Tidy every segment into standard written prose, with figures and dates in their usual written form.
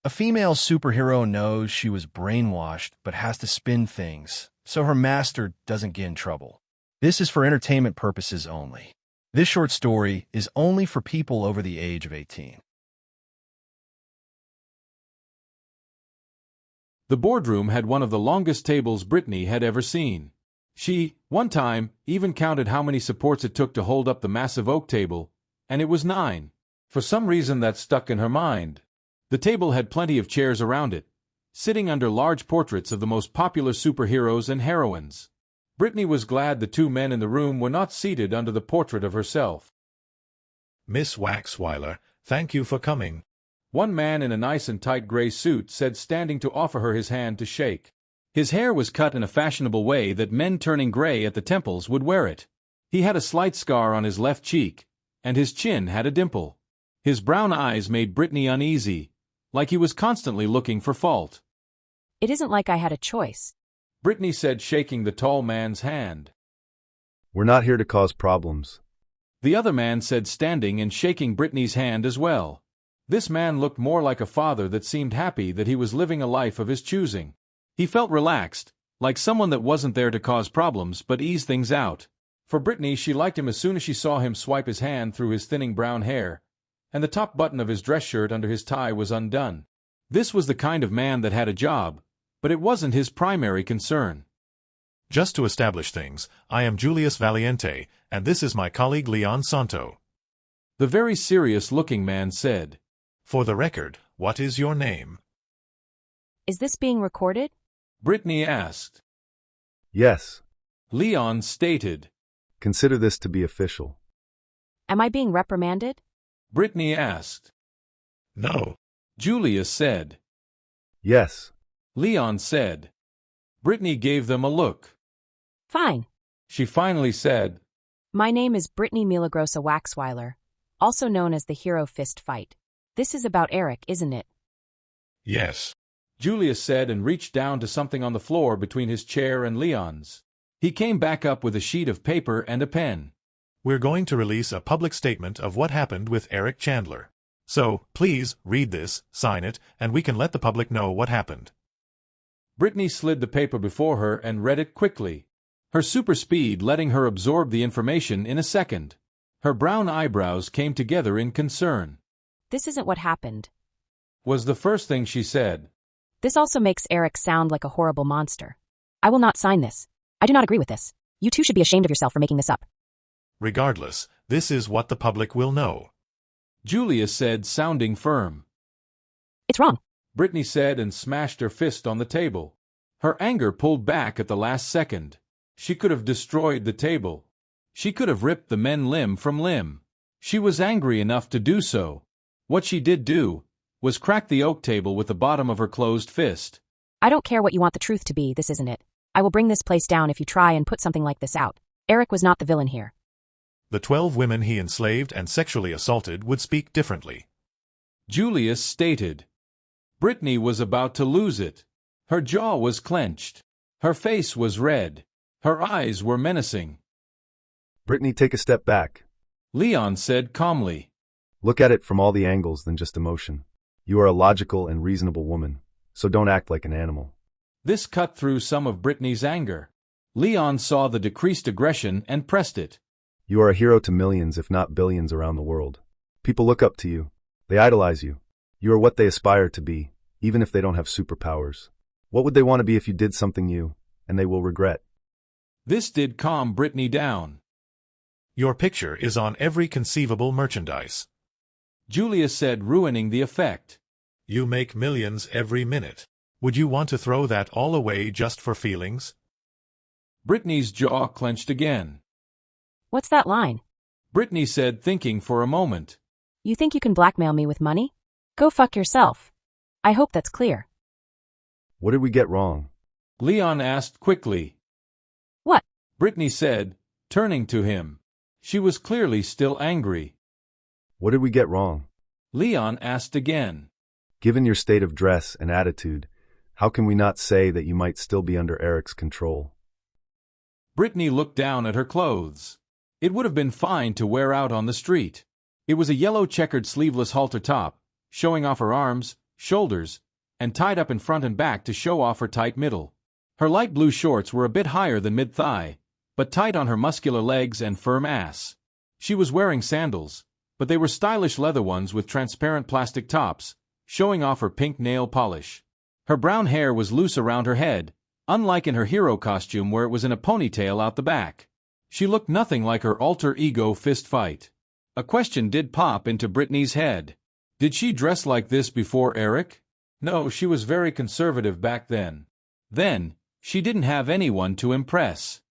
A female superhero knows she was brainwashed but has to spin things, so her master doesn't get in trouble. This is for entertainment purposes only. This short story is only for people over the age of 18. The boardroom had one of the longest tables Brittany had ever seen. She, one time, even counted how many supports it took to hold up the massive oak table, and it was 9. For some reason that stuck in her mind. The table had plenty of chairs around it, sitting under large portraits of the most popular superheroes and heroines. Brittany was glad the 2 men in the room were not seated under the portrait of herself. Miss Waxweiler, thank you for coming. One man in a nice and tight gray suit said, standing to offer her his hand to shake. His hair was cut in a fashionable way that men turning gray at the temples would wear it. He had a slight scar on his left cheek, and his chin had a dimple. His brown eyes made Brittany uneasy, like he was constantly looking for fault. It isn't like I had a choice, Brittany said, shaking the tall man's hand. We're not here to cause problems. The other man said, standing and shaking Brittany's hand as well. This man looked more like a father that seemed happy that he was living a life of his choosing. He felt relaxed, like someone that wasn't there to cause problems but ease things out. For Brittany, she liked him as soon as she saw him swipe his hand through his thinning brown hair, and the top button of his dress shirt under his tie was undone. This was the kind of man that had a job, but it wasn't his primary concern. Just to establish things, I am Julius Valiente, and this is my colleague Leon Santo. The very serious-looking man said. For the record, what is your name? Is this being recorded? Brittany asked. Yes. Leon stated. Consider this to be official. Am I being reprimanded? Brittany asked. No. Julius said. Yes. Leon said. Brittany gave them a look. Fine. She finally said. My name is Brittany Milagrosa Waxweiler, also known as the Hero Fist Fight. This is about Eric, isn't it? Yes. Julius said and reached down to something on the floor between his chair and Leon's. He came back up with a sheet of paper and a pen. We're going to release a public statement of what happened with Eric Chandler. So, please, read this, sign it, and we can let the public know what happened. Brittany slid the paper before her and read it quickly, her super speed letting her absorb the information in a second. Her brown eyebrows came together in concern. This isn't what happened, was the first thing she said. This also makes Eric sound like a horrible monster. I will not sign this. I do not agree with this. You two should be ashamed of yourself for making this up. Regardless, this is what the public will know. Julius said, sounding firm. It's wrong, Brittany said and smashed her fist on the table. Her anger pulled back at the last second. She could have destroyed the table. She could have ripped the men limb from limb. She was angry enough to do so. What she did do was crack the oak table with the bottom of her closed fist. I don't care what you want the truth to be, this isn't it. I will bring this place down if you try and put something like this out. Eric was not the villain here. The 12 women he enslaved and sexually assaulted would speak differently. Julius stated. Brittany was about to lose it. Her jaw was clenched. Her face was red. Her eyes were menacing. Brittany, take a step back. Leon said calmly. Look at it from all the angles than just emotion. You are a logical and reasonable woman, so don't act like an animal. This cut through some of Brittany's anger. Leon saw the decreased aggression and pressed it. You are a hero to millions, if not billions, around the world. People look up to you. They idolize you. You are what they aspire to be, even if they don't have superpowers. What would they want to be if you did something and they will regret? This did calm Brittany down. Your picture is on every conceivable merchandise. Julius said, ruining the effect. You make millions every minute. Would you want to throw that all away just for feelings? Brittany's jaw clenched again. What's that line? Brittany said, thinking for a moment. You think you can blackmail me with money? Go fuck yourself. I hope that's clear. What did we get wrong? Leon asked quickly. What? Brittany said, turning to him. She was clearly still angry. What did we get wrong? Leon asked again. Given your state of dress and attitude, how can we not say that you might still be under Eric's control? Brittany looked down at her clothes. It would have been fine to wear out on the street. It was a yellow checkered sleeveless halter top, showing off her arms, shoulders, and tied up in front and back to show off her tight middle. Her light blue shorts were a bit higher than mid-thigh, but tight on her muscular legs and firm ass. She was wearing sandals, but they were stylish leather ones with transparent plastic tops, showing off her pink nail polish. Her brown hair was loose around her head, unlike in her hero costume where it was in a ponytail out the back. She looked nothing like her alter ego fist fight. A question did pop into Brittany's head. Did she dress like this before Eric? No, she was very conservative back then. Then, she didn't have anyone to impress.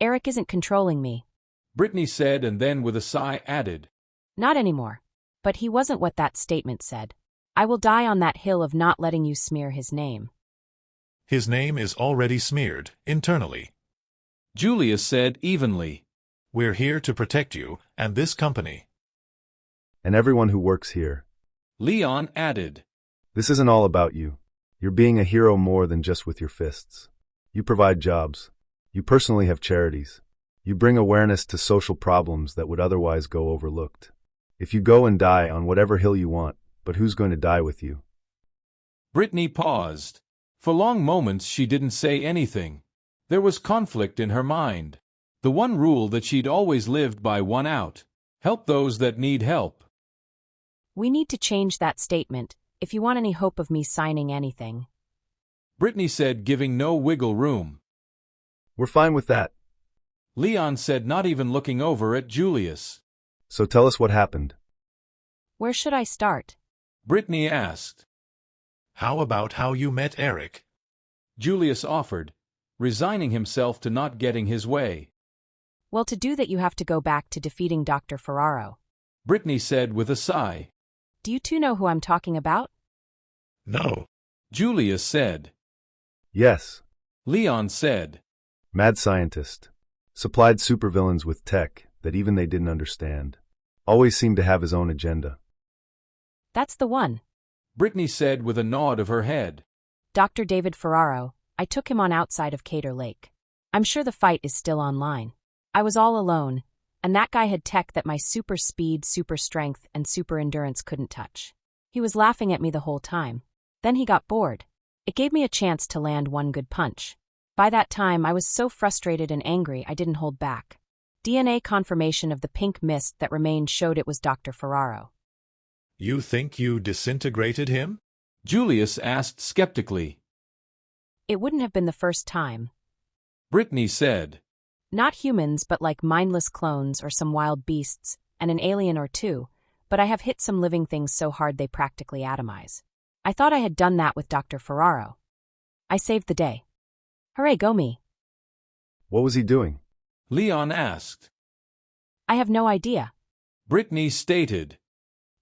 Eric isn't controlling me. Brittany said and then with a sigh added. Not anymore. But he wasn't what that statement said. I will die on that hill of not letting you smear his name. His name is already smeared, internally. Julius said evenly. We're here to protect you, and this company. And everyone who works here. Leon added. This isn't all about you. You're being a hero more than just with your fists. You provide jobs. You personally have charities. You bring awareness to social problems that would otherwise go overlooked. If you go and die on whatever hill you want, but who's going to die with you? Brittany paused. For long moments she didn't say anything. There was conflict in her mind. The one rule that she'd always lived by won out. Help those that need help. We need to change that statement, if you want any hope of me signing anything. Brittany said, giving no wiggle room. We're fine with that. Leon said, not even looking over at Julius. So tell us what happened. Where should I start? Brittany asked. How about how you met Eric? Julius offered, resigning himself to not getting his way. Well, to do that you have to go back to defeating Dr. Ferraro. Brittany said with a sigh. Do you two know who I'm talking about? No. Julius said. Yes. Leon said. Mad scientist. Supplied supervillains with tech that even they didn't understand. Always seemed to have his own agenda. That's the one. Brittany said with a nod of her head. Dr. David Ferraro. I took him on outside of Cater Lake. I'm sure the fight is still online. I was all alone, and that guy had tech that my super speed, super strength, and super endurance couldn't touch. He was laughing at me the whole time. Then he got bored. It gave me a chance to land one good punch. By that time, I was so frustrated and angry I didn't hold back. DNA confirmation of the pink mist that remained showed it was Dr. Ferraro. You think you disintegrated him? Julius asked skeptically. It wouldn't have been the first time. Brittany said. Not humans, but like mindless clones or some wild beasts, and an alien or two, but I have hit some living things so hard they practically atomize. I thought I had done that with Dr. Ferraro. I saved the day. Hooray, go me. What was he doing? Leon asked. I have no idea. Brittany stated.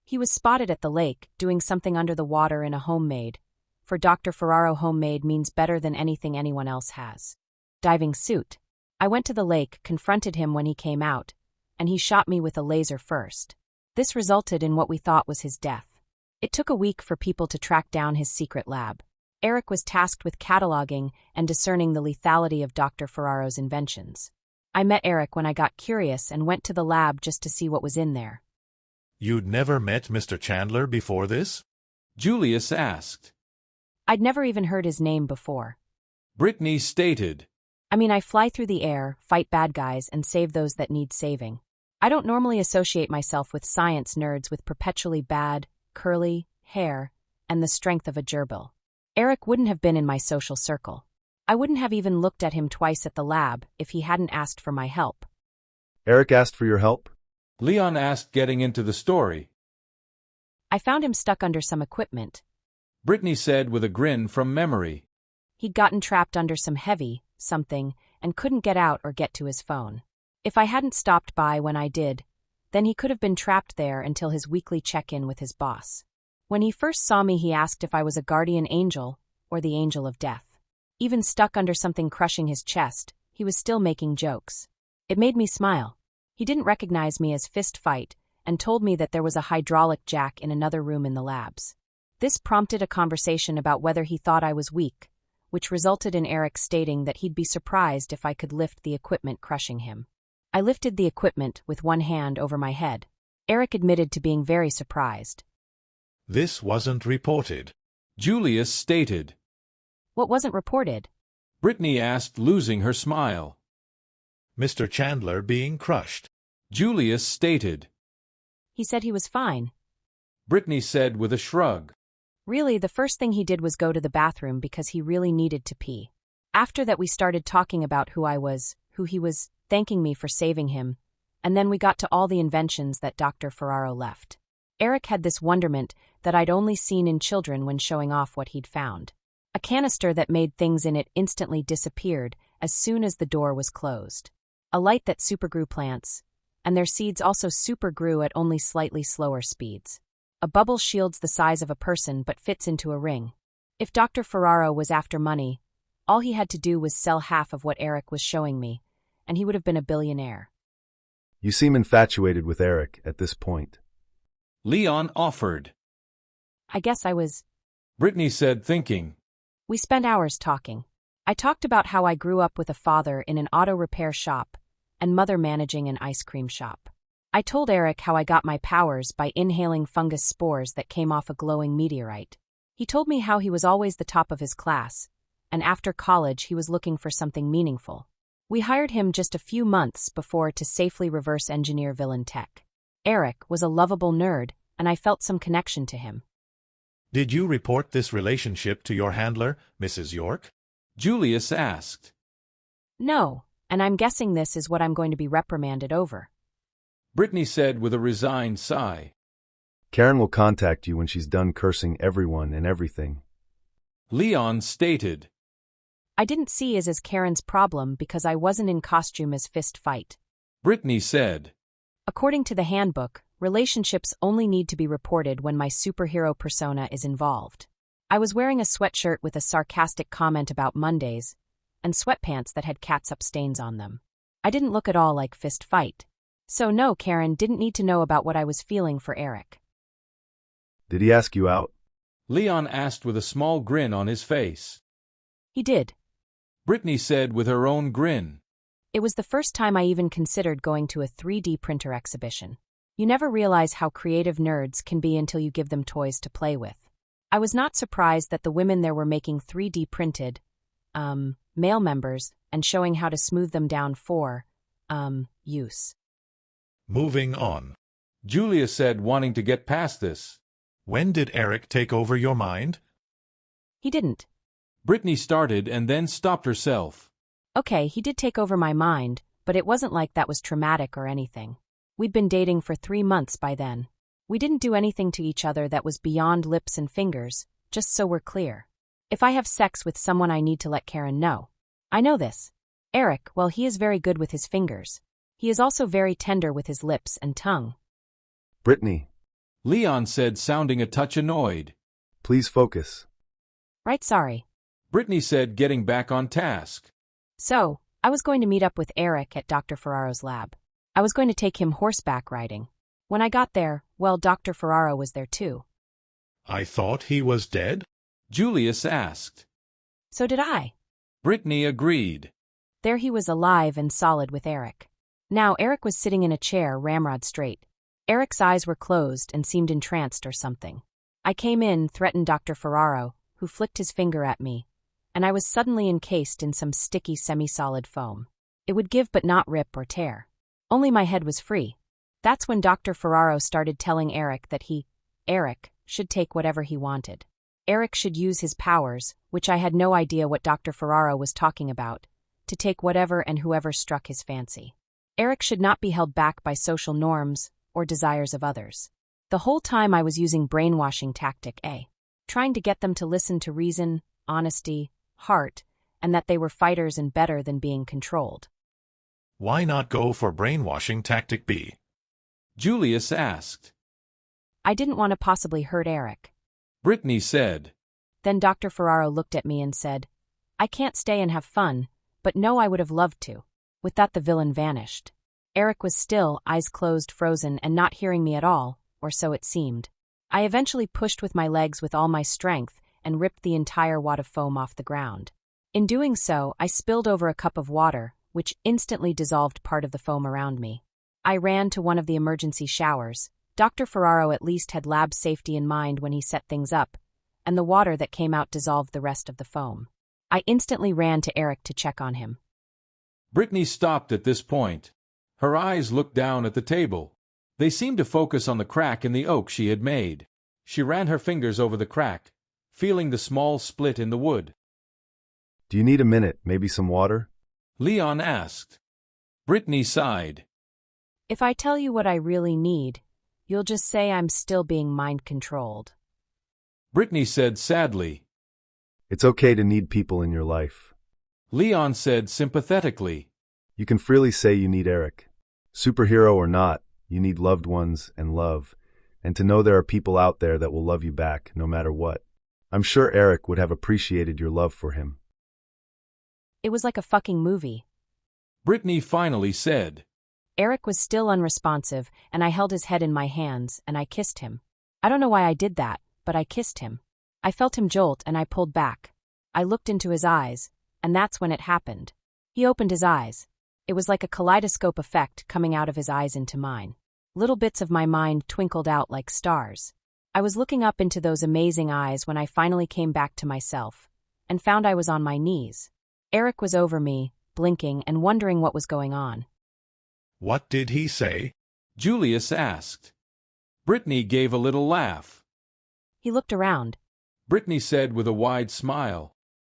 He was spotted at the lake, doing something under the water in a homemade. For Dr. Ferraro, homemade means better than anything anyone else has. Diving suit. I went to the lake, confronted him when he came out, and he shot me with a laser first. This resulted in what we thought was his death. It took a week for people to track down his secret lab. Eric was tasked with cataloging and discerning the lethality of Dr. Ferraro's inventions. I met Eric when I got curious and went to the lab just to see what was in there. You'd never met Mr. Chandler before this? Julius asked. I'd never even heard his name before. Brittany stated. I mean, I fly through the air, fight bad guys, and save those that need saving. I don't normally associate myself with science nerds with perpetually bad, curly hair and the strength of a gerbil. Eric wouldn't have been in my social circle. I wouldn't have even looked at him twice at the lab if he hadn't asked for my help. Eric asked for your help? Leon asked, getting into the story. I found him stuck under some equipment. Brittany said with a grin from memory. He'd gotten trapped under some heavy something and couldn't get out or get to his phone. If I hadn't stopped by when I did, then he could have been trapped there until his weekly check-in with his boss. When he first saw me, he asked if I was a guardian angel or the angel of death. Even stuck under something crushing his chest, he was still making jokes. It made me smile. He didn't recognize me as Fist Fight and told me that there was a hydraulic jack in another room in the labs. This prompted a conversation about whether he thought I was weak, which resulted in Eric stating that he'd be surprised if I could lift the equipment crushing him. I lifted the equipment with one hand over my head. Eric admitted to being very surprised. This wasn't reported. Julius stated. What wasn't reported? Brittany asked, losing her smile. Mr. Chandler being crushed. Julius stated. He said he was fine. Brittany said with a shrug. Really, the first thing he did was go to the bathroom because he really needed to pee. After that we started talking about who he was, thanking me for saving him, and then we got to all the inventions that Dr. Ferraro left. Eric had this wonderment that I'd only seen in children when showing off what he'd found. A canister that made things in it instantly disappeared as soon as the door was closed. A light that supergrew plants, and their seeds also supergrew at only slightly slower speeds. A bubble shields the size of a person but fits into a ring. If Dr. Ferraro was after money, all he had to do was sell half of what Eric was showing me, and he would have been a billionaire. You seem infatuated with Eric at this point. Leon offered. I guess I was. Brittany said, thinking. We spent hours talking. I talked about how I grew up with a father in an auto repair shop and mother managing an ice cream shop. I told Eric how I got my powers by inhaling fungus spores that came off a glowing meteorite. He told me how he was always the top of his class, and after college he was looking for something meaningful. We hired him just a few months before to safely reverse engineer villain tech. Eric was a lovable nerd, and I felt some connection to him. Did you report this relationship to your handler, Mrs. York? Julius asked. No, and I'm guessing this is what I'm going to be reprimanded over. Brittany said with a resigned sigh. Karen will contact you when she's done cursing everyone and everything. Leon stated. I didn't see as Karen's problem because I wasn't in costume as fist fight. Brittany said. According to the handbook, relationships only need to be reported when my superhero persona is involved. I was wearing a sweatshirt with a sarcastic comment about Mondays, and sweatpants that had catsup stains on them. I didn't look at all like fist fight. So no, Karen didn't need to know about what I was feeling for Eric. Did he ask you out? Leon asked with a small grin on his face. He did. Brittany said with her own grin. It was the first time I even considered going to a 3D printer exhibition. You never realize how creative nerds can be until you give them toys to play with. I was not surprised that the women there were making 3D printed, male members and showing how to smooth them down for, use. Moving on. Julia said, wanting to get past this. When did Eric take over your mind? He didn't. Brittany started and then stopped herself. Okay, he did take over my mind, but it wasn't like that was traumatic or anything. We'd been dating for 3 months by then. We didn't do anything to each other that was beyond lips and fingers, just so we're clear. If I have sex with someone, I need to let Karen know. I know this. Eric, well, he is very good with his fingers. He is also very tender with his lips and tongue. Brittany. Leon said, sounding a touch annoyed. Please focus. Right, sorry. Brittany said, getting back on task. So, I was going to meet up with Eric at Dr. Ferraro's lab. I was going to take him horseback riding. When I got there, well, Dr. Ferraro was there too. I thought he was dead? Julius asked. So did I. Brittany agreed. There he was, alive and solid with Eric. Now Eric was sitting in a chair, ramrod straight. Eric's eyes were closed and seemed entranced or something. I came in, threatened Dr. Ferraro, who flicked his finger at me, and I was suddenly encased in some sticky semi-solid foam. It would give but not rip or tear. Only my head was free. That's when Dr. Ferraro started telling Eric that Eric, should take whatever he wanted. Eric should use his powers, which I had no idea what Dr. Ferraro was talking about, to take whatever and whoever struck his fancy. Eric should not be held back by social norms or desires of others. The whole time I was using brainwashing tactic A, trying to get them to listen to reason, honesty, heart, and that they were fighters and better than being controlled. Why not go for brainwashing tactic B? Julius asked. I didn't want to possibly hurt Eric. Brittany said. Then Dr. Ferraro looked at me and said, I can't stay and have fun, but no, I would have loved to. With that, the villain vanished. Eric was still, eyes closed, frozen, and not hearing me at all, or so it seemed. I eventually pushed with my legs with all my strength and ripped the entire wad of foam off the ground. In doing so, I spilled over a cup of water, which instantly dissolved part of the foam around me. I ran to one of the emergency showers. Dr. Ferraro at least had lab safety in mind when he set things up, and the water that came out dissolved the rest of the foam. I instantly ran to Eric to check on him. Brittany stopped at this point. Her eyes looked down at the table. They seemed to focus on the crack in the oak she had made. She ran her fingers over the crack, feeling the small split in the wood. Do you need a minute, maybe some water? Leon asked. Brittany sighed. If I tell you what I really need, you'll just say I'm still being mind-controlled. Brittany said sadly. It's okay to need people in your life. Leon said sympathetically. You can freely say you need Eric. Superhero or not, you need loved ones and love, and to know there are people out there that will love you back, no matter what. I'm sure Eric would have appreciated your love for him. It was like a fucking movie. Brittany finally said. Eric was still unresponsive, and I held his head in my hands, and I kissed him. I don't know why I did that, but I kissed him. I felt him jolt, and I pulled back. I looked into his eyes, and that's when it happened. He opened his eyes. It was like a kaleidoscope effect coming out of his eyes into mine. Little bits of my mind twinkled out like stars. I was looking up into those amazing eyes when I finally came back to myself, and found I was on my knees. Eric was over me, blinking and wondering what was going on. What did he say? Julius asked. Brittany gave a little laugh. He looked around. Brittany said with a wide smile.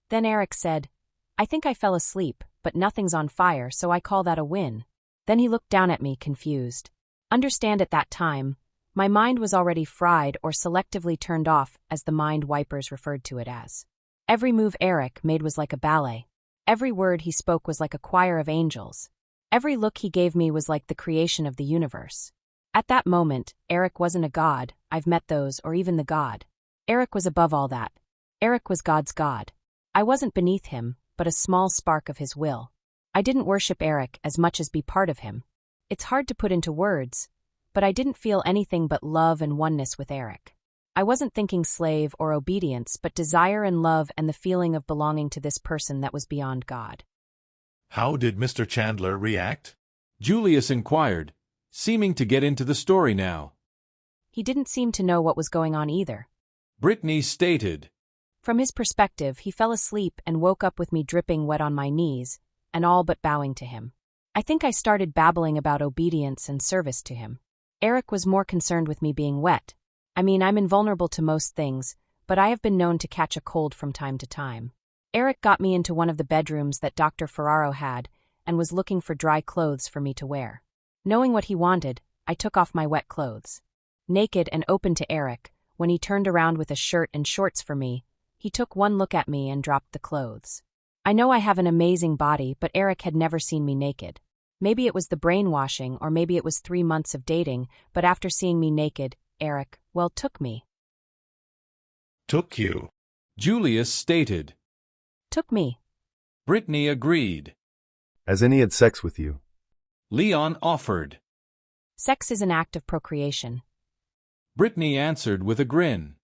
Then Eric said, I think I fell asleep, but nothing's on fire, so I call that a win. Then he looked down at me, confused. Understand at that time, my mind was already fried or selectively turned off, as the mind wipers referred to it as. Every move Eric made was like a ballet. Every word he spoke was like a choir of angels. Every look he gave me was like the creation of the universe. At that moment, Eric wasn't a god, I've met those, or even the god. Eric was above all that. Eric was God's god. I wasn't beneath him, but a small spark of his will. I didn't worship Eric as much as be part of him. It's hard to put into words, but I didn't feel anything but love and oneness with Eric. I wasn't thinking slave or obedience, but desire and love and the feeling of belonging to this person that was beyond God. How did Mr. Chandler react? Julius inquired, seeming to get into the story now. He didn't seem to know what was going on either. Brittany stated. From his perspective, he fell asleep and woke up with me dripping wet on my knees, and all but bowing to him. I think I started babbling about obedience and service to him. Eric was more concerned with me being wet. I mean, I'm invulnerable to most things, but I have been known to catch a cold from time to time. Eric got me into one of the bedrooms that Dr. Ferraro had and was looking for dry clothes for me to wear. Knowing what he wanted, I took off my wet clothes. Naked and open to Eric, when he turned around with a shirt and shorts for me, he took one look at me and dropped the clothes. I know I have an amazing body, but Eric had never seen me naked. Maybe it was the brainwashing, or maybe it was 3 months of dating, but after seeing me naked, Eric, well, took me. Took you. Julius stated. Took me. Brittany agreed. As in he had sex with you. Leon offered. Sex is an act of procreation. Brittany answered with a grin.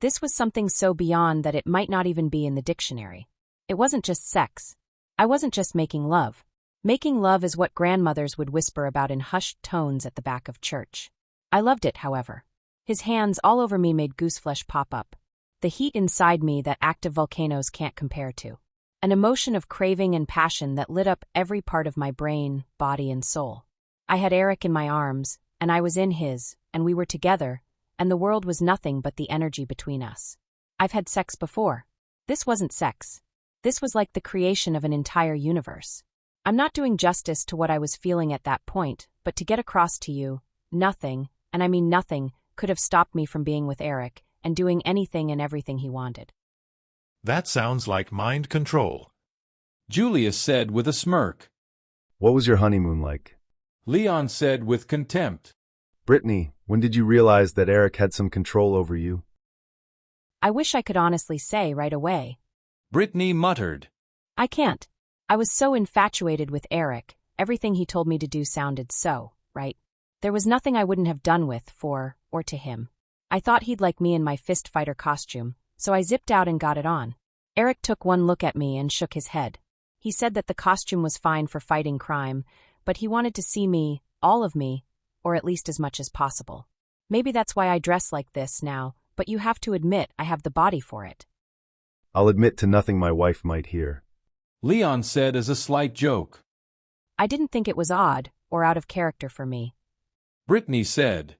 This was something so beyond that it might not even be in the dictionary. It wasn't just sex. I wasn't just making love. Making love is what grandmothers would whisper about in hushed tones at the back of church. I loved it, however. His hands all over me made gooseflesh pop up. The heat inside me that active volcanoes can't compare to. An emotion of craving and passion that lit up every part of my brain, body, and soul. I had Eric in my arms, and I was in his, and we were together, and the world was nothing but the energy between us. I've had sex before. This wasn't sex. This was like the creation of an entire universe. I'm not doing justice to what I was feeling at that point, but to get across to you, nothing, and I mean nothing, could have stopped me from being with Eric and doing anything and everything he wanted. That sounds like mind control. Julius said with a smirk. What was your honeymoon like? Leon said with contempt. Brittany, when did you realize that Eric had some control over you? I wish I could honestly say right away. Brittany muttered. I can't. I was so infatuated with Eric, everything he told me to do sounded so, right? There was nothing I wouldn't have done with, for, or to him. I thought he'd like me in my fist fighter costume, so I zipped out and got it on. Eric took one look at me and shook his head. He said that the costume was fine for fighting crime, but he wanted to see me, all of me, or at least as much as possible. Maybe that's why I dress like this now, but you have to admit I have the body for it. I'll admit to nothing my wife might hear. Leon said as a slight joke. I didn't think it was odd or out of character for me. Brittany said.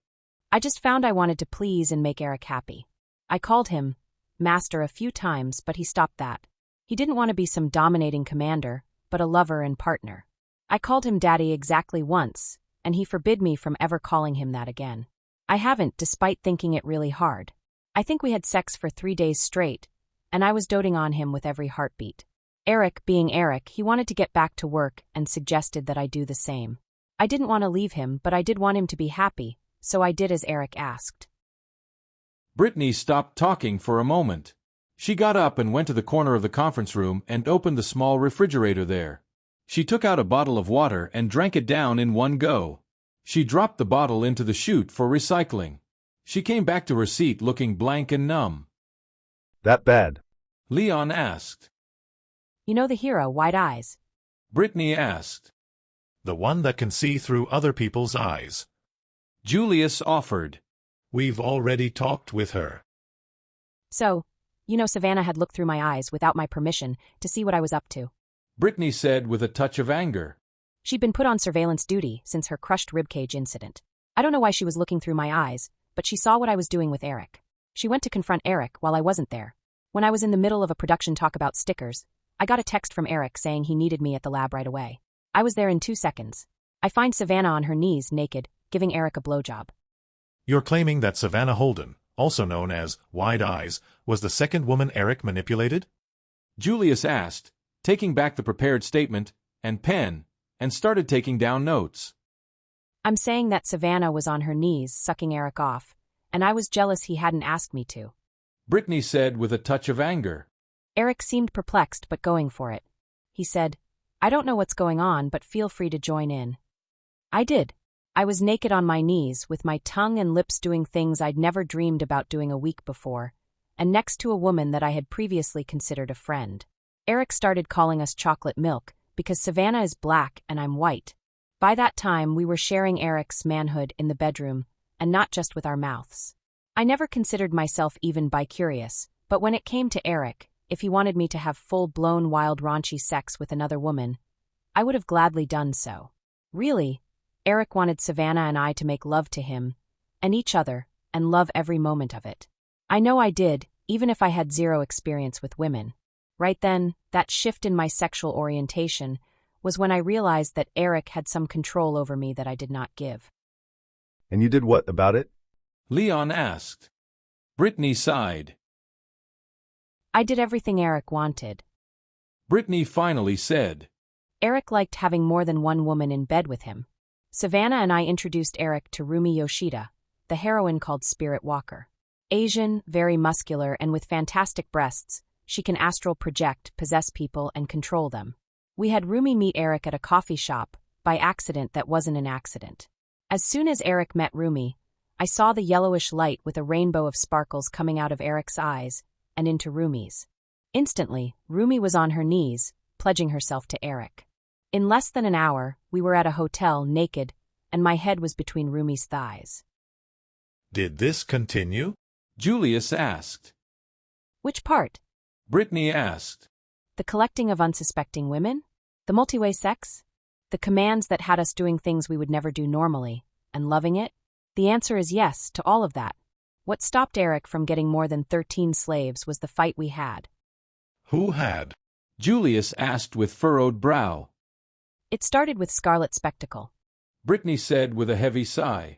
I just found I wanted to please and make Eric happy. I called him master a few times, but he stopped that. He didn't want to be some dominating commander, but a lover and partner. I called him daddy exactly once, and he forbid me from ever calling him that again. I haven't, despite thinking it really hard. I think we had sex for 3 days straight, and I was doting on him with every heartbeat. Eric, being Eric, he wanted to get back to work and suggested that I do the same. I didn't want to leave him, but I did want him to be happy, so I did as Eric asked. Brittany stopped talking for a moment. She got up and went to the corner of the conference room and opened the small refrigerator there. She took out a bottle of water and drank it down in one go. She dropped the bottle into the chute for recycling. She came back to her seat looking blank and numb. That bad? Leon asked. You know the hero, Wide Eyes? Brittany asked. The one that can see through other people's eyes. Julius offered. We've already talked with her. So, you know Savannah had looked through my eyes without my permission to see what I was up to. Brittany said with a touch of anger. She'd been put on surveillance duty since her crushed ribcage incident. I don't know why she was looking through my eyes, but she saw what I was doing with Eric. She went to confront Eric while I wasn't there. When I was in the middle of a production talk about stickers, I got a text from Eric saying he needed me at the lab right away. I was there in 2 seconds. I find Savannah on her knees, naked, giving Eric a blowjob. You're claiming that Savannah Holden, also known as Wide Eyes, was the second woman Eric manipulated? Julius asked, taking back the prepared statement and pen, and started taking down notes. I'm saying that Savannah was on her knees, sucking Eric off, and I was jealous he hadn't asked me to. Brittany said with a touch of anger. Eric seemed perplexed but going for it. He said, I don't know what's going on, but feel free to join in. I did. I was naked on my knees, with my tongue and lips doing things I'd never dreamed about doing a week before, and next to a woman that I had previously considered a friend. Eric started calling us chocolate milk, because Savannah is black and I'm white. By that time, we were sharing Eric's manhood in the bedroom, and not just with our mouths. I never considered myself even bi-curious, but when it came to Eric, if he wanted me to have full-blown wild raunchy sex with another woman, I would have gladly done so. Really, Eric wanted Savannah and I to make love to him, and each other, and love every moment of it. I know I did, even if I had zero experience with women. Right then, that shift in my sexual orientation was when I realized that Eric had some control over me that I did not give. And you did what about it? Leon asked. Brittany sighed. I did everything Eric wanted. Brittany finally said. Eric liked having more than one woman in bed with him. Savannah and I introduced Eric to Rumi Yoshida, the heroine called Spirit Walker. Asian, very muscular, and with fantastic breasts, she can astral project, possess people, and control them. We had Rumi meet Eric at a coffee shop, by accident that wasn't an accident. As soon as Eric met Rumi, I saw the yellowish light with a rainbow of sparkles coming out of Eric's eyes and into Rumi's. Instantly, Rumi was on her knees, pledging herself to Eric. In less than an hour, we were at a hotel, naked, and my head was between Rumi's thighs. Did this continue? Julius asked. Which part? Brittany asked. The collecting of unsuspecting women? The multi-way sex? The commands that had us doing things we would never do normally, and loving it? The answer is yes to all of that. What stopped Eric from getting more than 13 slaves was the fight we had. Who had? Julius asked with furrowed brow. It started with Scarlet Spectacle. Brittany said with a heavy sigh.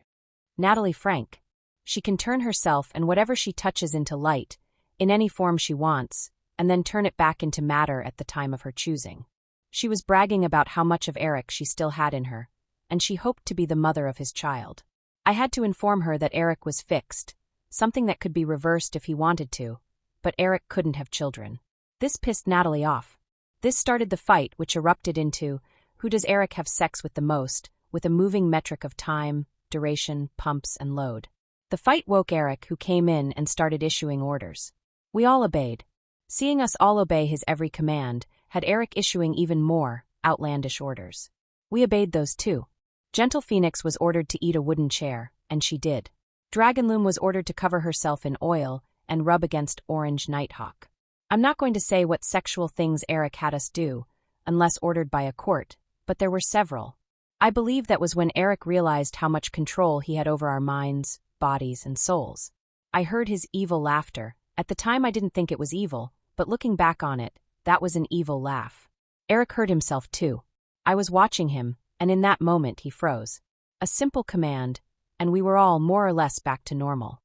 Natalie Frank. She can turn herself and whatever she touches into light, in any form she wants, and then turn it back into matter at the time of her choosing. She was bragging about how much of Eric she still had in her, and she hoped to be the mother of his child. I had to inform her that Eric was fixed, something that could be reversed if he wanted to, but Eric couldn't have children. This pissed Natalie off. This started the fight, which erupted into, who does Eric have sex with the most, with a moving metric of time, duration, pumps, and load. The fight woke Eric, who came in and started issuing orders. We all obeyed. Seeing us all obey his every command, had Eric issuing even more outlandish orders. We obeyed those too. Gentle Phoenix was ordered to eat a wooden chair, and she did. Dragonloom was ordered to cover herself in oil and rub against Orange Nighthawk. I'm not going to say what sexual things Eric had us do, unless ordered by a court, but there were several. I believe that was when Eric realized how much control he had over our minds, bodies, and souls. I heard his evil laughter. At the time I didn't think it was evil, but looking back on it, that was an evil laugh. Eric hurt himself too. I was watching him, and in that moment he froze. A simple command, and we were all more or less back to normal.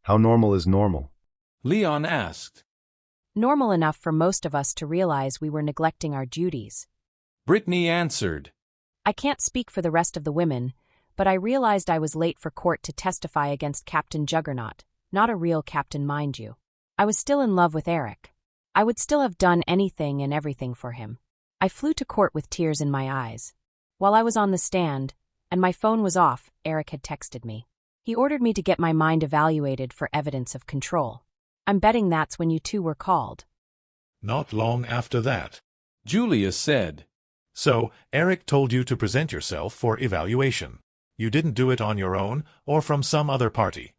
How normal is normal? Leon asked. Normal enough for most of us to realize we were neglecting our duties. Brittany answered. I can't speak for the rest of the women, but I realized I was late for court to testify against Captain Juggernaut, not a real captain, mind you. I was still in love with Eric. I would still have done anything and everything for him. I flew to court with tears in my eyes. While I was on the stand, and my phone was off, Eric had texted me. He ordered me to get my mind evaluated for evidence of control. I'm betting that's when you two were called. Not long after that. Julius said. So, Eric told you to present yourself for evaluation. You didn't do it on your own or from some other party.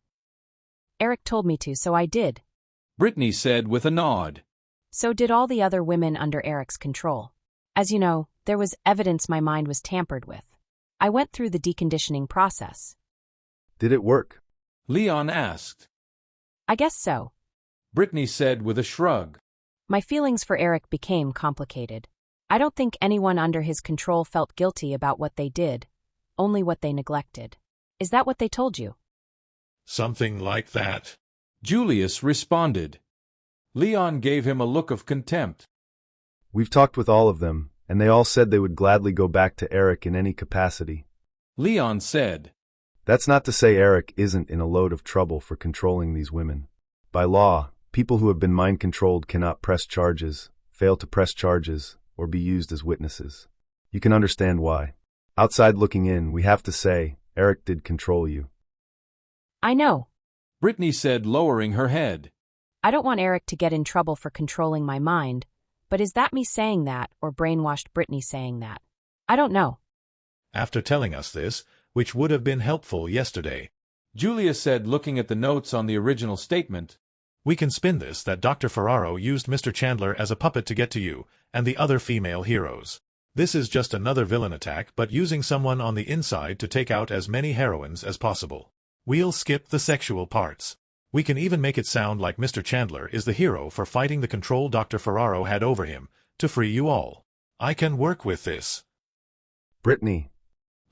Eric told me to, so I did. Brittany said with a nod. So did all the other women under Eric's control. As you know, there was evidence my mind was tampered with. I went through the deconditioning process. Did it work? Leon asked. I guess so. Brittany said with a shrug. My feelings for Eric became complicated. I don't think anyone under his control felt guilty about what they did, only what they neglected. Is that what they told you? Something like that. Julius responded. Leon gave him a look of contempt. We've talked with all of them, and they all said they would gladly go back to Eric in any capacity. Leon said. That's not to say Eric isn't in a load of trouble for controlling these women. By law, people who have been mind-controlled cannot press charges, fail to press charges, or be used as witnesses. You can understand why. Outside looking in, we have to say, Eric did control you. I know. Brittany said, lowering her head. I don't want Eric to get in trouble for controlling my mind, but is that me saying that or brainwashed Brittany saying that? I don't know. After telling us this, which would have been helpful yesterday, Julius said, looking at the notes on the original statement, we can spin this that Dr. Ferraro used Mr. Chandler as a puppet to get to you and the other female heroes. This is just another villain attack, but using someone on the inside to take out as many heroines as possible. We'll skip the sexual parts. We can even make it sound like Mr. Chandler is the hero for fighting the control Dr. Ferraro had over him, to free you all. I can work with this. Brittany.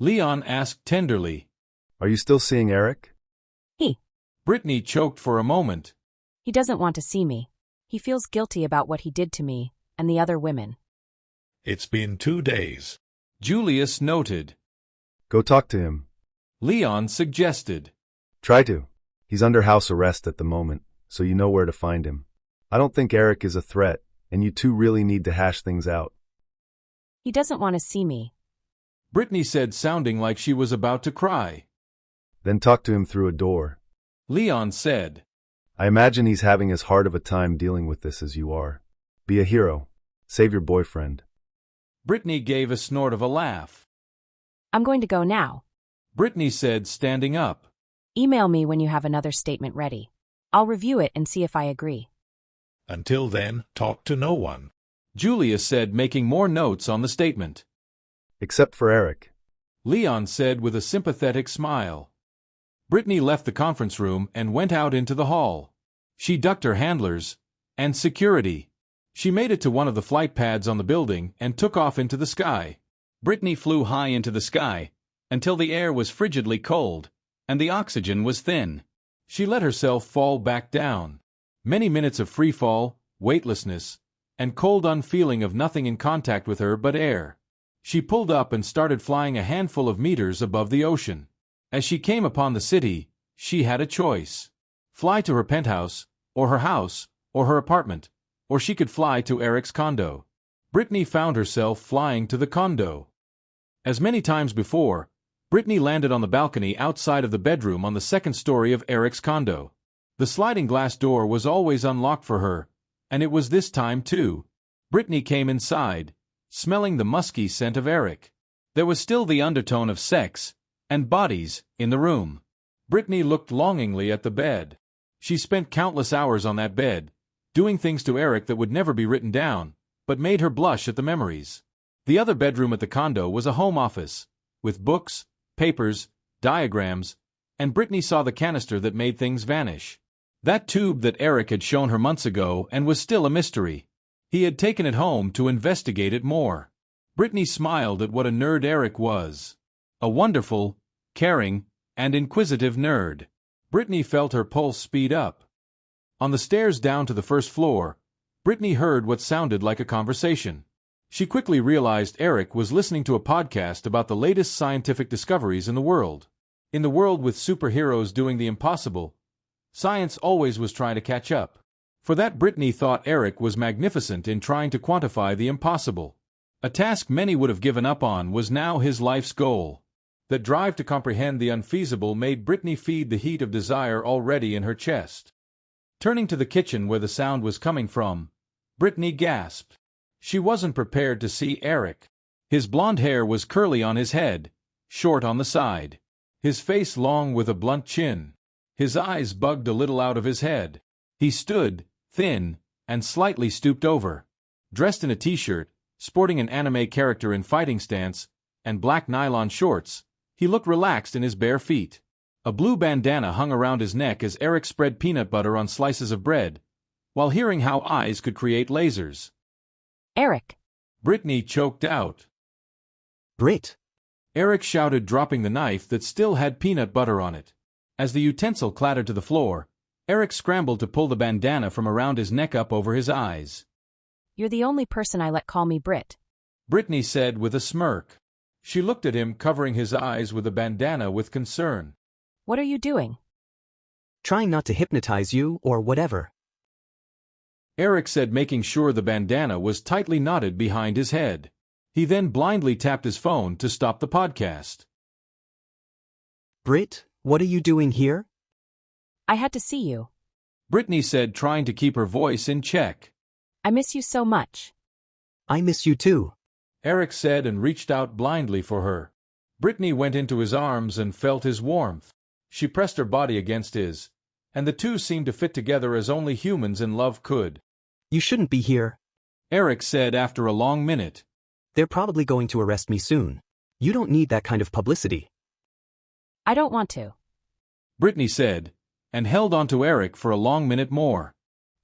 Leon asked tenderly. Are you still seeing Eric? Brittany choked for a moment. He doesn't want to see me. He feels guilty about what he did to me and the other women. It's been 2 days. Julius noted. Go talk to him. Leon suggested. Try to. He's under house arrest at the moment, so you know where to find him. I don't think Eric is a threat, and you two really need to hash things out. He doesn't want to see me. Brittany said, sounding like she was about to cry. Then talk to him through a door. Leon said. I imagine he's having as hard of a time dealing with this as you are. Be a hero. Save your boyfriend. Brittany gave a snort of a laugh. I'm going to go now. Brittany said, standing up. Email me when you have another statement ready. I'll review it and see if I agree. Until then, talk to no one. Julius said, making more notes on the statement. Except for Eric. Leon said with a sympathetic smile. Brittany left the conference room and went out into the hall. She ducked her handlers and security. She made it to one of the flight pads on the building and took off into the sky. Brittany flew high into the sky until the air was frigidly cold and the oxygen was thin. She let herself fall back down. Many minutes of free fall, weightlessness, and cold unfeeling of nothing in contact with her but air. She pulled up and started flying a handful of meters above the ocean. As she came upon the city, she had a choice. Fly to her penthouse, or her house, or her apartment, or she could fly to Eric's condo. Brittany found herself flying to the condo. As many times before, Brittany landed on the balcony outside of the bedroom on the second story of Eric's condo. The sliding glass door was always unlocked for her, and it was this time too. Brittany came inside, smelling the musky scent of Eric. There was still the undertone of sex and bodies in the room. Brittany looked longingly at the bed. She spent countless hours on that bed, doing things to Eric that would never be written down, but made her blush at the memories. The other bedroom at the condo was a home office, with books, papers, diagrams, and Brittany saw the canister that made things vanish. That tube that Eric had shown her months ago and was still a mystery. He had taken it home to investigate it more. Brittany smiled at what a nerd Eric was. A wonderful, caring, and inquisitive nerd. Brittany felt her pulse speed up. On the stairs down to the first floor, Brittany heard what sounded like a conversation. She quickly realized Eric was listening to a podcast about the latest scientific discoveries in the world. In the world with superheroes doing the impossible, science always was trying to catch up. For that, Brittany thought Eric was magnificent in trying to quantify the impossible. A task many would have given up on was now his life's goal. That drive to comprehend the unfeasible made Brittany feed the heat of desire already in her chest. Turning to the kitchen where the sound was coming from, Brittany gasped. She wasn't prepared to see Eric. His blonde hair was curly on his head, short on the side. His face long with a blunt chin. His eyes bugged a little out of his head. He stood, thin, and slightly stooped over. Dressed in a t-shirt, sporting an anime character in fighting stance, and black nylon shorts, he looked relaxed in his bare feet. A blue bandana hung around his neck as Eric spread peanut butter on slices of bread, while hearing how eyes could create lasers. Eric. Brittany choked out. Brit. Eric shouted, dropping the knife that still had peanut butter on it. As the utensil clattered to the floor, Eric scrambled to pull the bandana from around his neck up over his eyes. You're the only person I let call me Brit. Brittany said with a smirk. She looked at him, covering his eyes with a bandana with concern. What are you doing? Trying not to hypnotize you or whatever. Eric said, making sure the bandana was tightly knotted behind his head. He then blindly tapped his phone to stop the podcast. Brit, what are you doing here? I had to see you. Brittany said, trying to keep her voice in check. I miss you so much. I miss you too. Eric said and reached out blindly for her. Brittany went into his arms and felt his warmth. She pressed her body against his, and the two seemed to fit together as only humans in love could. You shouldn't be here. Eric said after a long minute. They're probably going to arrest me soon. You don't need that kind of publicity. I don't want to. Brittany said, and held on to Eric for a long minute more.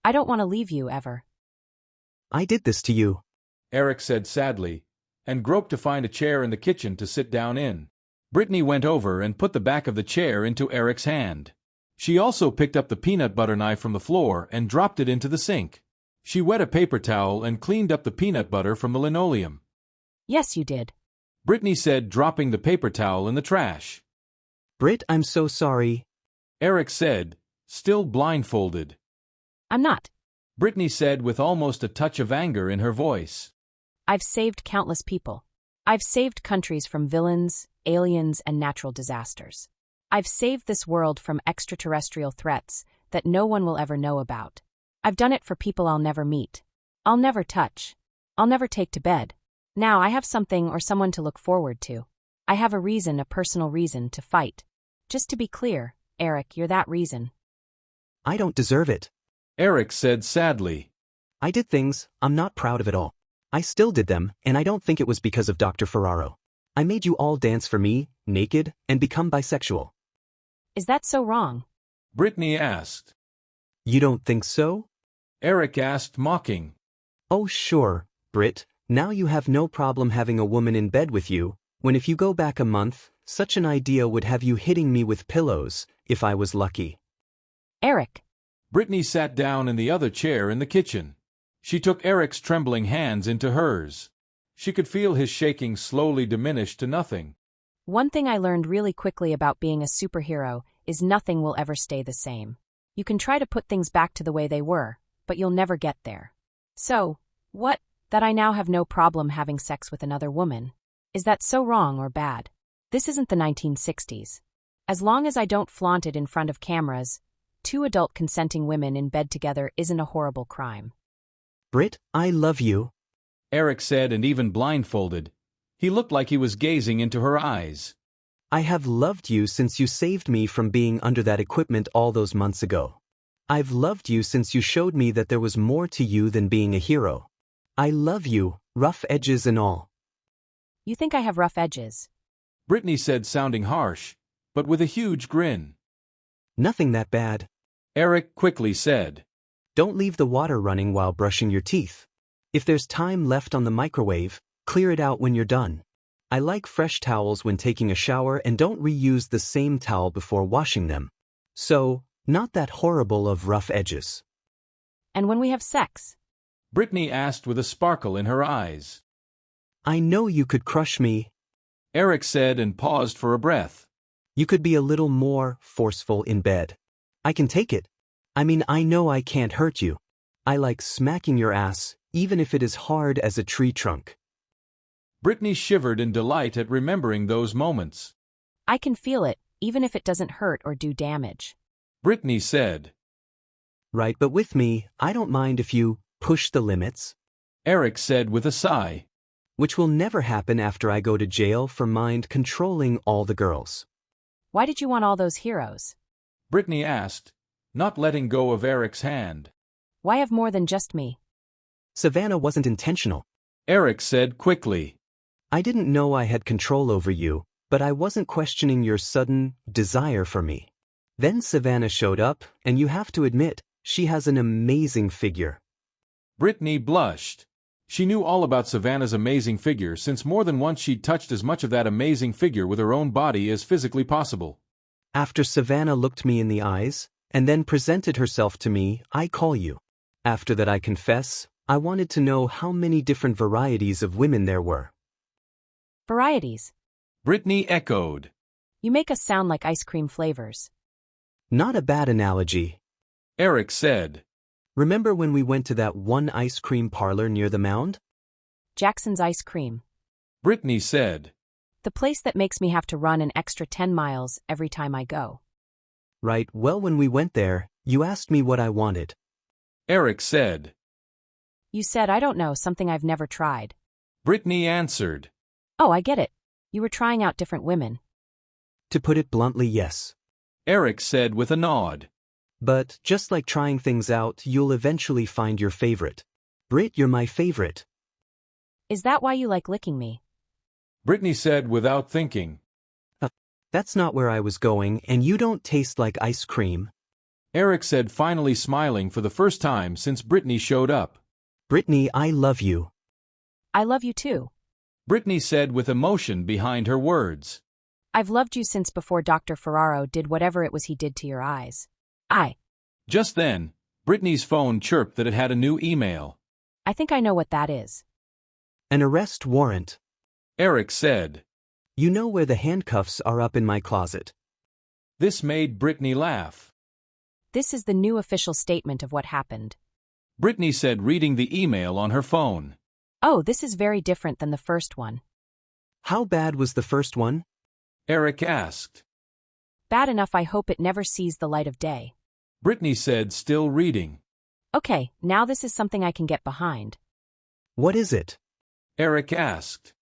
I don't want to leave you ever. I did this to you. Eric said sadly, and groped to find a chair in the kitchen to sit down in. Brittany went over and put the back of the chair into Eric's hand. She also picked up the peanut butter knife from the floor and dropped it into the sink. She wet a paper towel and cleaned up the peanut butter from the linoleum. Yes, you did. Brittany said, dropping the paper towel in the trash. Brit, I'm so sorry. Eric said, still blindfolded. I'm not. Brittany said with almost a touch of anger in her voice. I've saved countless people. I've saved countries from villains, aliens, and natural disasters. I've saved this world from extraterrestrial threats that no one will ever know about. I've done it for people I'll never meet. I'll never touch. I'll never take to bed. Now I have something or someone to look forward to. I have a reason, a personal reason, to fight. Just to be clear, Eric, you're that reason. I don't deserve it. Eric said sadly. I did things I'm not proud of at all. I still did them, and I don't think it was because of Dr. Ferraro. I made you all dance for me, naked, and become bisexual. Is that so wrong? Brittany asked. You don't think so? Eric asked, mocking. Oh sure, Brit, now you have no problem having a woman in bed with you, when if you go back a month, such an idea would have you hitting me with pillows, if I was lucky. Eric. Brittany sat down in the other chair in the kitchen. She took Eric's trembling hands into hers. She could feel his shaking slowly diminish to nothing. One thing I learned really quickly about being a superhero is nothing will ever stay the same. You can try to put things back to the way they were, but you'll never get there. So, what? That I now have no problem having sex with another woman. Is that so wrong or bad? This isn't the 1960s. As long as I don't flaunt it in front of cameras, two adult consenting women in bed together isn't a horrible crime. Brit, I love you. Eric said, and even blindfolded, he looked like he was gazing into her eyes. I have loved you since you saved me from being under that equipment all those months ago. I've loved you since you showed me that there was more to you than being a hero. I love you, rough edges and all. You think I have rough edges? Brittany said, sounding harsh, but with a huge grin. Nothing that bad. Eric quickly said. Don't leave the water running while brushing your teeth. If there's time left on the microwave, clear it out when you're done. I like fresh towels when taking a shower and don't reuse the same towel before washing them. So, not that horrible of rough edges. And when we have sex? Brittany asked with a sparkle in her eyes. I know you could crush me. Eric said and paused for a breath. You could be a little more forceful in bed. I can take it. I know I can't hurt you. I like smacking your ass, even if it is hard as a tree trunk. Brittany shivered in delight at remembering those moments. I can feel it, even if it doesn't hurt or do damage. Brittany said. Right, but with me, I don't mind if you push the limits. Eric said with a sigh. Which will never happen after I go to jail for mind controlling all the girls. Why did you want all those heroes? Brittany asked, not letting go of Eric's hand. Why have more than just me? Savannah wasn't intentional. Eric said quickly. I didn't know I had control over you, but I wasn't questioning your sudden desire for me. Then Savannah showed up, and you have to admit, she has an amazing figure. Brittany blushed. She knew all about Savannah's amazing figure since more than once she'd touched as much of that amazing figure with her own body as physically possible. After Savannah looked me in the eyes, and then presented herself to me, I call you. After that I confess, I wanted to know how many different varieties of women there were. Varieties? Brittany echoed. You make us sound like ice cream flavors. Not a bad analogy. Eric said. Remember when we went to that one ice cream parlor near the mound? Jackson's Ice Cream. Brittany said. The place that makes me have to run an extra 10 miles every time I go. Right, well when we went there, you asked me what I wanted. Eric said. You said I don't know, something I've never tried. Brittany answered. Oh, I get it. You were trying out different women. To put it bluntly, yes. Eric said with a nod. But, just like trying things out, you'll eventually find your favorite. Britt, you're my favorite. Is that why you like licking me? Brittany said without thinking. That's not where I was going, and you don't taste like ice cream. Eric said, finally smiling for the first time since Brittany showed up. Brittany, I love you. I love you too. Brittany said with emotion behind her words. I've loved you since before Dr. Ferraro did whatever it was he did to your eyes. Just then, Brittany's phone chirped that it had a new email. I think I know what that is. An arrest warrant. Eric said. You know where the handcuffs are up in my closet. This made Brittany laugh. This is the new official statement of what happened. Brittany said, reading the email on her phone. Oh, this is very different than the first one. How bad was the first one? Eric asked. Bad enough I hope it never sees the light of day. Brittany said, still reading. Okay, now this is something I can get behind. What is it? Eric asked.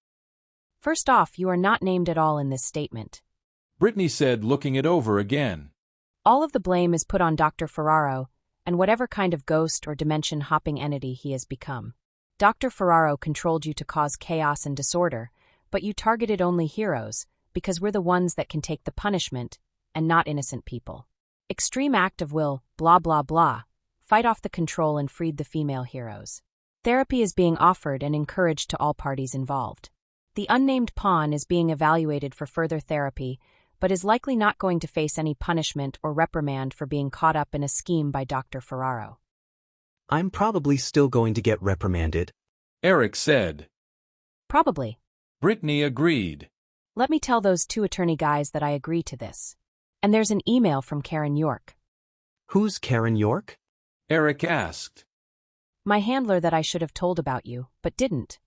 First off, you are not named at all in this statement. Brittany said, looking it over again. All of the blame is put on Dr. Ferraro, and whatever kind of ghost or dimension-hopping entity he has become. Dr. Ferraro controlled you to cause chaos and disorder, but you targeted only heroes, because we're the ones that can take the punishment, and not innocent people. Extreme act of will, blah blah blah, fight off the control and freed the female heroes. Therapy is being offered and encouraged to all parties involved. The unnamed pawn is being evaluated for further therapy, but is likely not going to face any punishment or reprimand for being caught up in a scheme by Dr. Ferraro. I'm probably still going to get reprimanded. Eric said. Probably. Brittany agreed. Let me tell those 2 attorney guys that I agree to this. And there's an email from Karen York. Who's Karen York? Eric asked. My handler that I should have told about you, but didn't.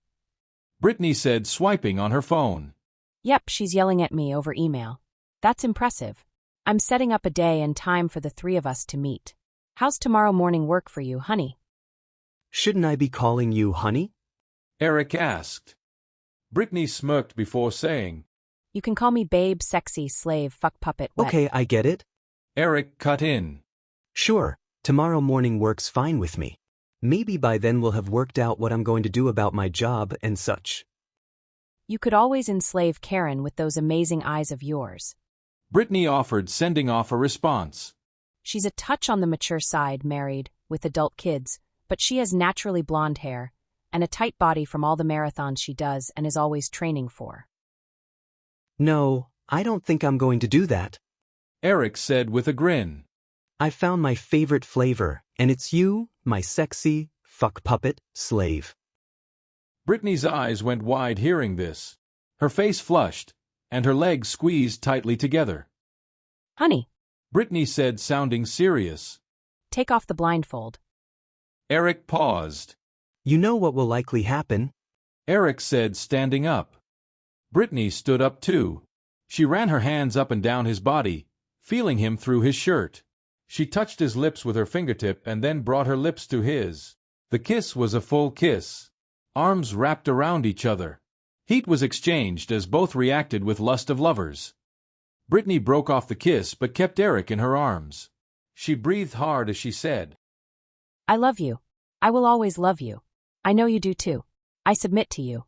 Brittany said, swiping on her phone. Yep, she's yelling at me over email. That's impressive. I'm setting up a day and time for the 3 of us to meet. How's tomorrow morning work for you, honey? Shouldn't I be calling you honey? Eric asked. Brittany smirked before saying. You can call me babe, sexy, slave, fuck puppet, wet. Okay, I get it. Eric cut in. Sure, tomorrow morning works fine with me. Maybe by then we'll have worked out what I'm going to do about my job and such. You could always enslave Karen with those amazing eyes of yours. Brittany offered, sending off a response. She's a touch on the mature side, married, with adult kids, but she has naturally blonde hair and a tight body from all the marathons she does and is always training for. No, I don't think I'm going to do that. Eric said with a grin. I found my favorite flavor, and it's you, my sexy, fuck puppet, slave. Brittany's eyes went wide hearing this. Her face flushed, and her legs squeezed tightly together. Honey, Brittany said, sounding serious. take off the blindfold. Eric paused. You know what will likely happen? Eric said, standing up. Brittany stood up too. She ran her hands up and down his body, feeling him through his shirt. She touched his lips with her fingertip and then brought her lips to his. The kiss was a full kiss. Arms wrapped around each other. Heat was exchanged as both reacted with lust of lovers. Brittany broke off the kiss but kept Eric in her arms. She breathed hard as she said, I love you. I will always love you. I know you do too. I submit to you.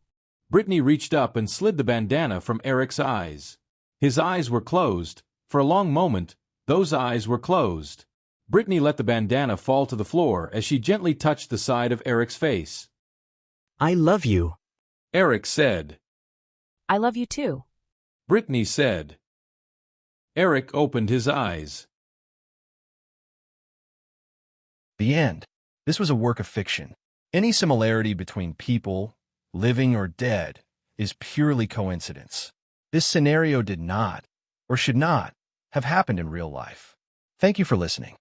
Brittany reached up and slid the bandana from Eric's eyes. His eyes were closed. For a long moment, those eyes were closed. Brittany let the bandana fall to the floor as she gently touched the side of Eric's face. I love you. Eric said. I love you too. Brittany said. Eric opened his eyes. The end. This was a work of fiction. Any similarity between people, living or dead, is purely coincidence. This scenario did not, or should not, have happened in real life. Thank you for listening.